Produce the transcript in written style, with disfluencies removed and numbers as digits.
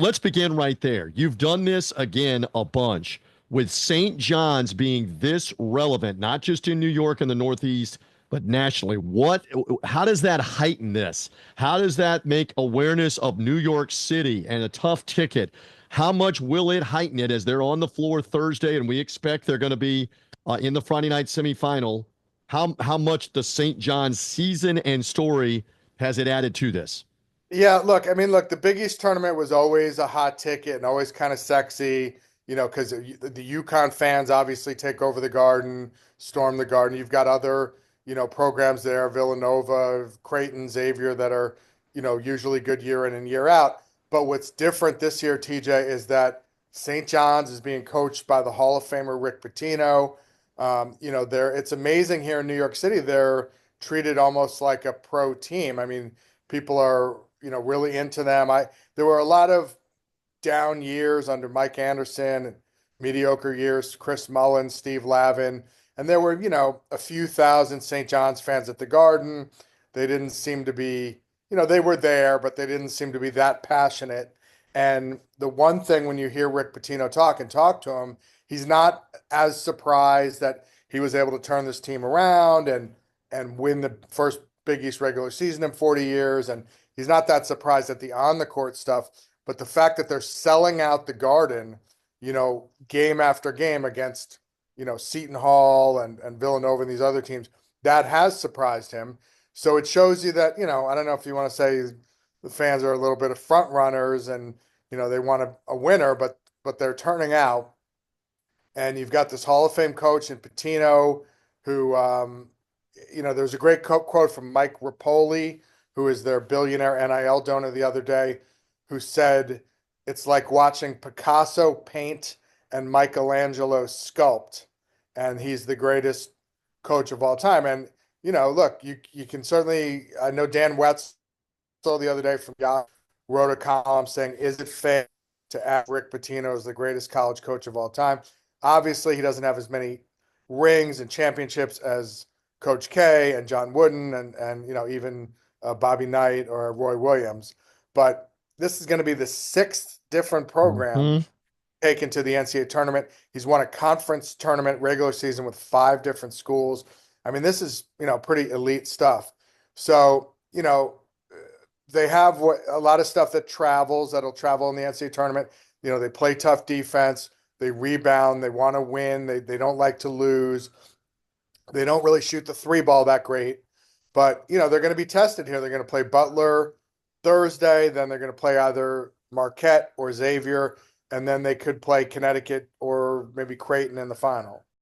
Let's begin right there. You've done this again a bunch with St. John's being this relevant, not just in New York and the Northeast, but nationally. How does that heighten this? How does that make awareness of New York City and a tough ticket? How much will it heighten it as they're on the floor Thursday and we expect they're going to be in the Friday night semifinal? How much the St. John's season and story has it added to this? Yeah, look, I mean, look, the Big East tournament was always a hot ticket and always kind of sexy, because the UConn fans obviously take over the Garden, storm the Garden. You've got other, programs there, Villanova, Creighton, Xavier, that are, usually good year in and year out. But what's different this year, TJ, is that St. John's is being coached by the Hall of Famer Rick Pitino. It's amazing here in New York City. They're treated almost like a pro team. I mean, people are really into them. There were a lot of down years under Mike Anderson and mediocre years, Chris Mullin, Steve Lavin, and there were a few thousand St. John's fans at the Garden. They didn't seem to be, they were there, but they didn't seem to be that passionate. And the one thing when you hear Rick Pitino talk to him, he's not as surprised that he was able to turn this team around and win the first Big East regular season in 40 years. And he's not that surprised at the on the court stuff, but the fact that they're selling out the Garden, game after game against, Seton Hall and Villanova and these other teams, that has surprised him. So it shows you that, I don't know if you want to say the fans are a little bit of front runners and, they want a winner, but they're turning out. And you've got this Hall of Fame coach in Pitino who, there's a great quote from Mike Rapoli, who is their billionaire NIL donor the other day, who said, it's like watching Picasso paint and Michelangelo sculpt. And he's the greatest coach of all time. And, look, you can certainly, I know Dan Wetzel the other day from Yahoo wrote a column saying, is it fair to act Rick Pitino as the greatest college coach of all time? Obviously, he doesn't have as many rings and championships as Coach K and John Wooden and even Bobby Knight or Roy Williams. But this is going to be the sixth different program Mhm. taken to the NCAA tournament. He's won a conference tournament regular season with five different schools. I mean, this is, pretty elite stuff. So, they have a lot of stuff that'll travel in the NCAA tournament. They play tough defense, they rebound, they want to win, they don't like to lose. They don't really shoot the three ball that great, but they're going to be tested here. They're going to play Butler Thursday, then they're going to play either Marquette or Xavier, and then they could play Connecticut or maybe Creighton in the final.